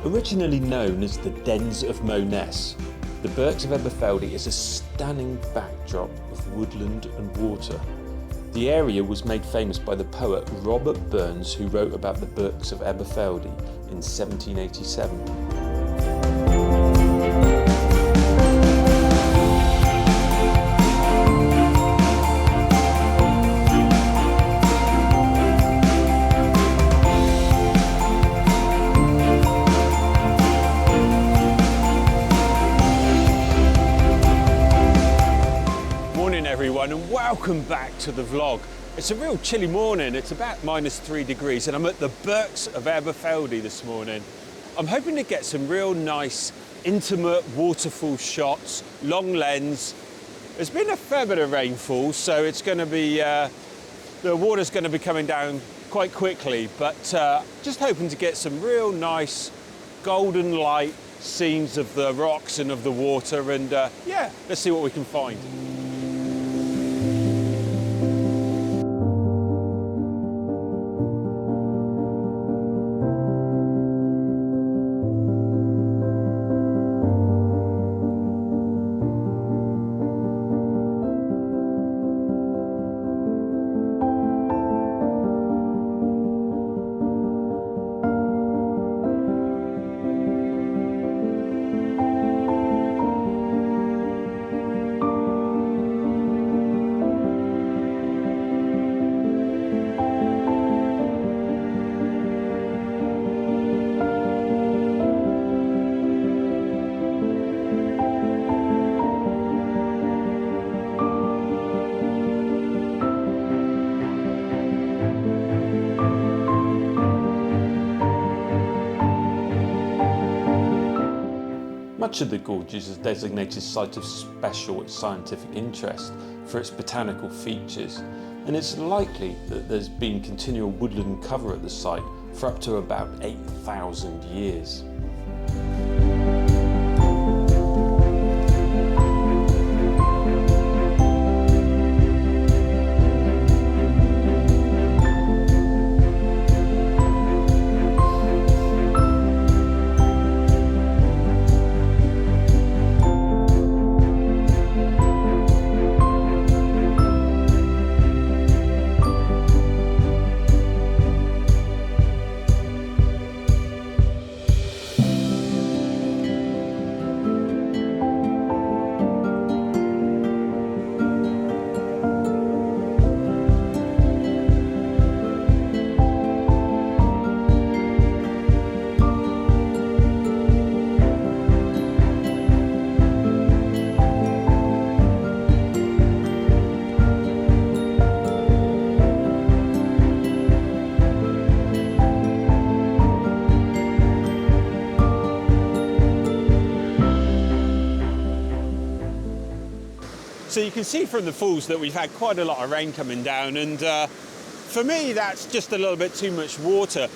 Originally known as the Dens of Mowness, the Birks of Aberfeldy is a stunning backdrop of woodland and water. The area was made famous by the poet Robert Burns, who wrote about the Birks of Aberfeldy in 1787. Everyone, and welcome back to the vlog. It's a real chilly morning. It's about -3 degrees and I'm at the Birks of Aberfeldy this morning. I'm hoping to get some real nice intimate waterfall shots, long lens. There's been a fair bit of rainfall, so it's going to be the water's going to be coming down quite quickly, but just hoping to get some real nice golden light scenes of the rocks and of the water, and yeah, let's see what we can find. Much of the gorge is a designated site of special scientific interest for its botanical features, and it's likely that there's been continual woodland cover at the site for up to about 8,000 years. So you can see from the falls that we've had quite a lot of rain coming down, and for me that's just a little bit too much water.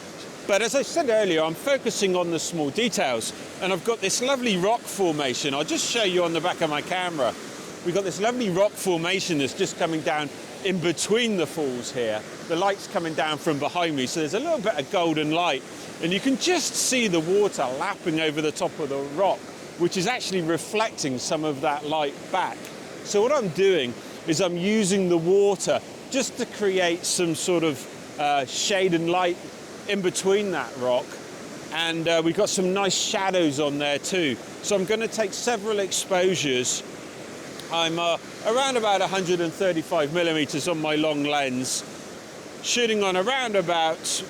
But as I said earlier, I'm focusing on the small details, and I've got this lovely rock formation. I'll just show you on the back of my camera. We've got this lovely rock formation that's just coming down in between the falls here. The light's coming down from behind me, so there's a little bit of golden light, and you can just see the water lapping over the top of the rock, which is actually reflecting some of that light back. So what I'm doing is I'm using the water just to create some sort of shade and light in between that rock, and we've got some nice shadows on there too. So I'm going to take several exposures. I'm around about 135 millimeters on my long lens, shooting on around about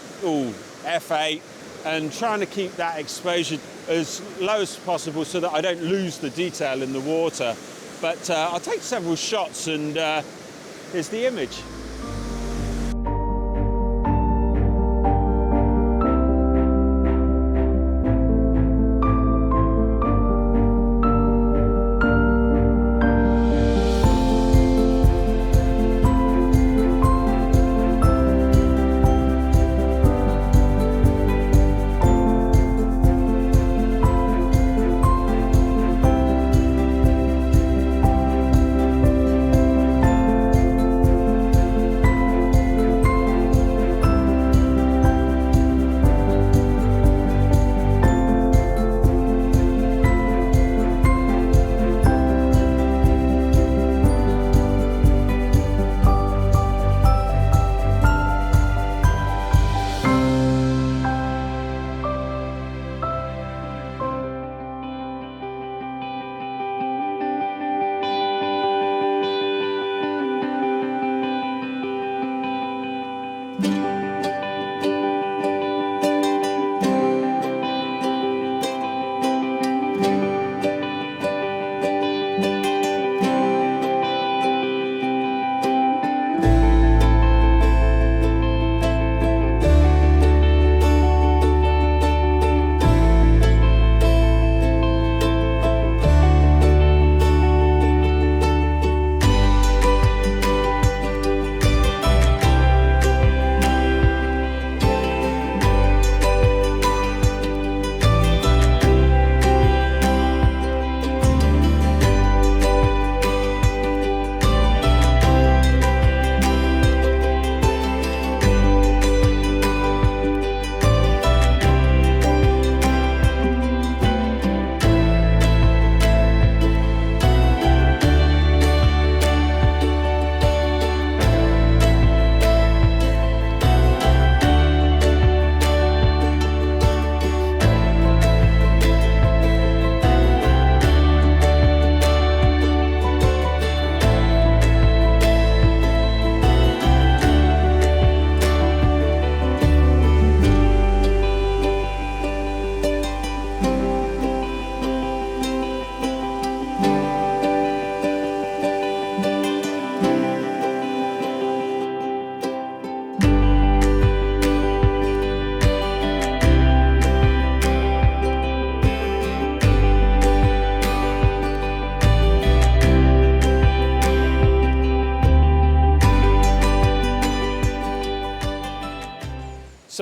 f8, and trying to keep that exposure as low as possible so that I don't lose the detail in the water. But I'll take several shots, and here's the image.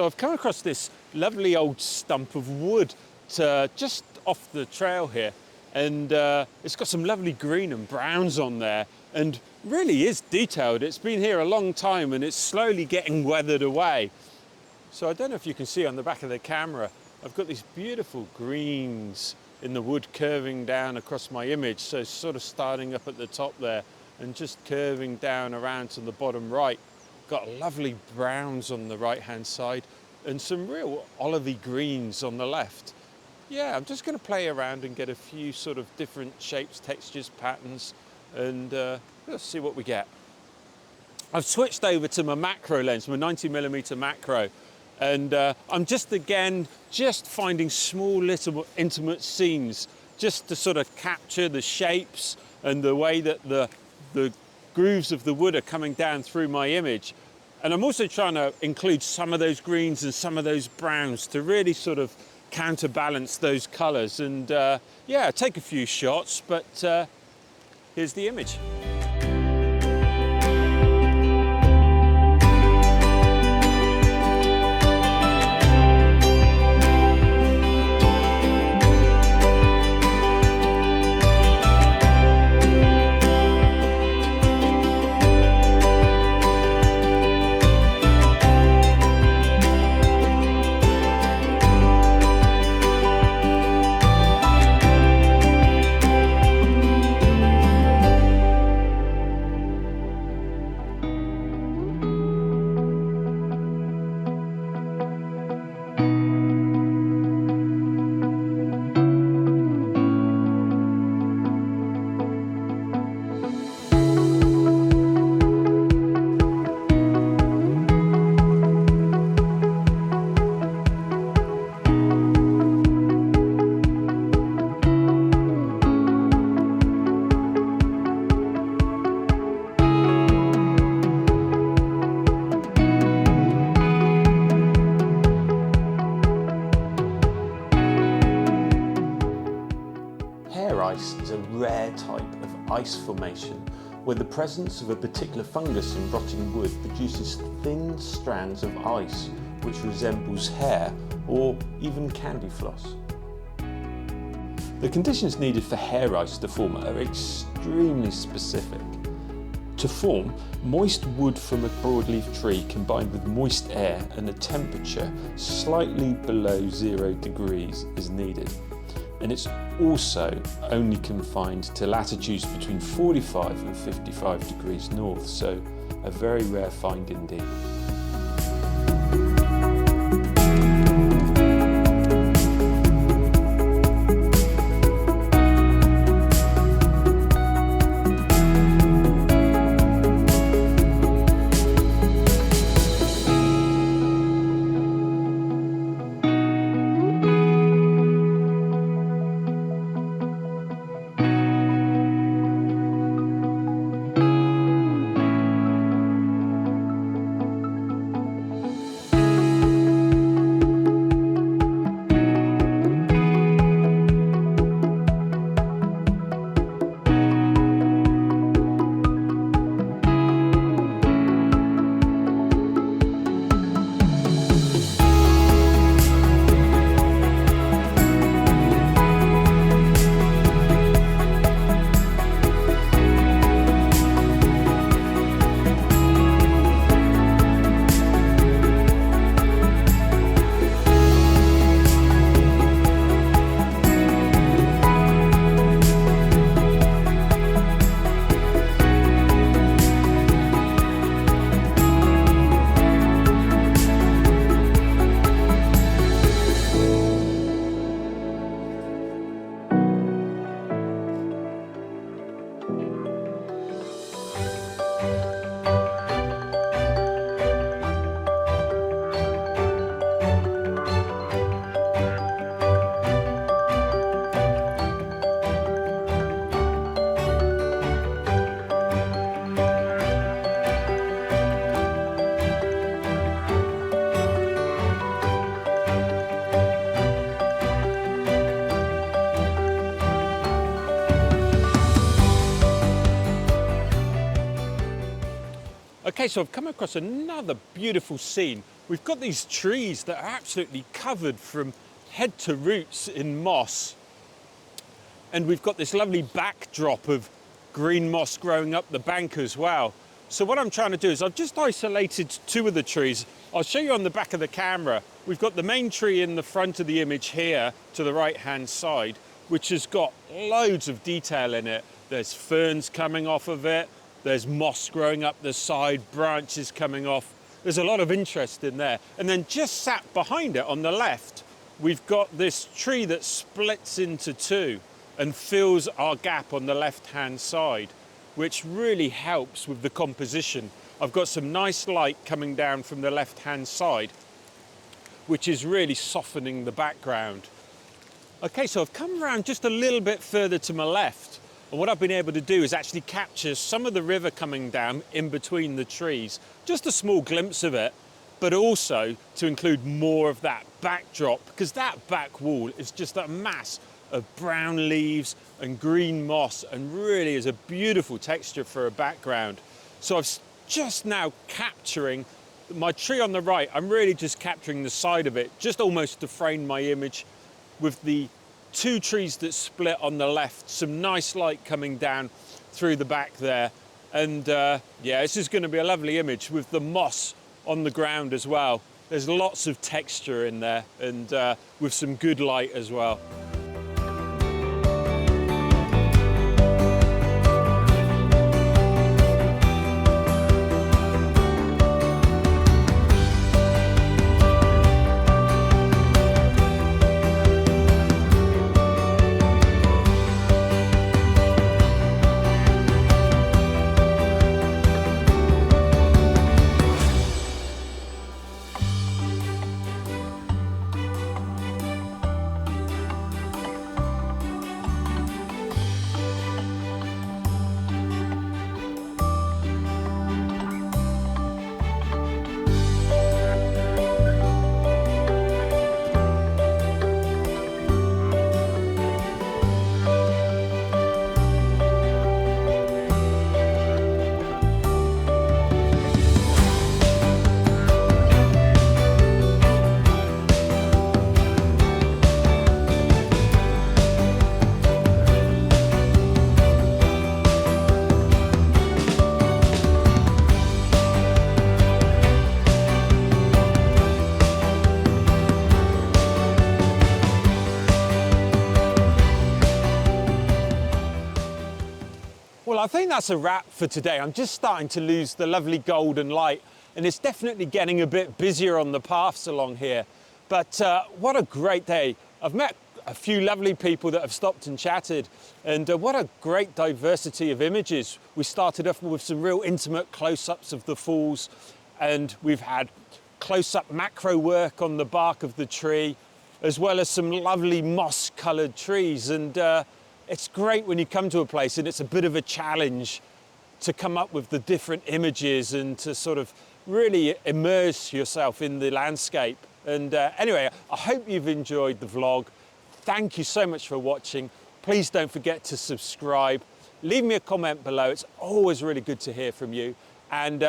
I've come across this lovely old stump of wood just off the trail here, and it's got some lovely green and browns on there, and really is detailed. It's been here a long time and it's slowly getting weathered away. So I don't know if you can see on the back of the camera, I've got these beautiful greens in the wood curving down across my image. So sort of starting up at the top there and just curving down around to the bottom right. Got lovely browns on the right hand side and some real olivey greens on the left. Yeah, I'm just going to play around and get a few sort of different shapes, textures, patterns, and let's see what we get. I've switched over to my macro lens, my 90mm macro, and I'm just finding small little intimate scenes just to sort of capture the shapes and the way that the grooves of the wood are coming down through my image. And I'm also trying to include some of those greens and some of those browns to really sort of counterbalance those colours, and yeah, take a few shots, but here's the image. Ice is a rare type of ice formation where the presence of a particular fungus in rotting wood produces thin strands of ice which resembles hair or even candy floss. The conditions needed for hair ice to form are extremely specific. To form, moist wood from a broadleaf tree combined with moist air and a temperature slightly below 0 degrees is needed. And it's also only confined to latitudes between 45 and 55 degrees north, so a very rare find indeed. Okay, so I've come across another beautiful scene. We've got these trees that are absolutely covered from head to roots in moss. And we've got this lovely backdrop of green moss growing up the bank as well. So what I'm trying to do is I've just isolated two of the trees. I'll show you on the back of the camera. We've got the main tree in the front of the image here to the right-hand side, which has got loads of detail in it. There's ferns coming off of it. There's moss growing up the side, branches coming off. There's a lot of interest in there. And then just sat behind it on the left, we've got this tree that splits into two and fills our gap on the left-hand side, which really helps with the composition. I've got some nice light coming down from the left-hand side, which is really softening the background. Okay, so I've come around just a little bit further to my left, and what I've been able to do is actually capture some of the river coming down in between the trees, just a small glimpse of it, but also to include more of that backdrop, because that back wall is just a mass of brown leaves and green moss, and really is a beautiful texture for a background. So I'm just now capturing my tree on the right. I'm really just capturing the side of it, just almost to frame my image, with the two trees that split on the left, some nice light coming down through the back there. And yeah, this is going to be a lovely image with the moss on the ground as well. There's lots of texture in there, and with some good light as well. Well, I think that's a wrap for today. I'm just starting to lose the lovely golden light, and it's definitely getting a bit busier on the paths along here. But what a great day. I've met a few lovely people that have stopped and chatted, and what a great diversity of images. We started off with some real intimate close-ups of the falls, and we've had close-up macro work on the bark of the tree, as well as some lovely moss-coloured trees. And it's great when you come to a place and it's a bit of a challenge to come up with the different images and to sort of really immerse yourself in the landscape. And anyway, I hope you've enjoyed the vlog. Thank you so much for watching. Please don't forget to subscribe. Leave me a comment below. It's always really good to hear from you. And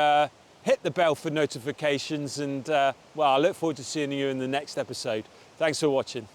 hit the bell for notifications. And well, I look forward to seeing you in the next episode. Thanks for watching.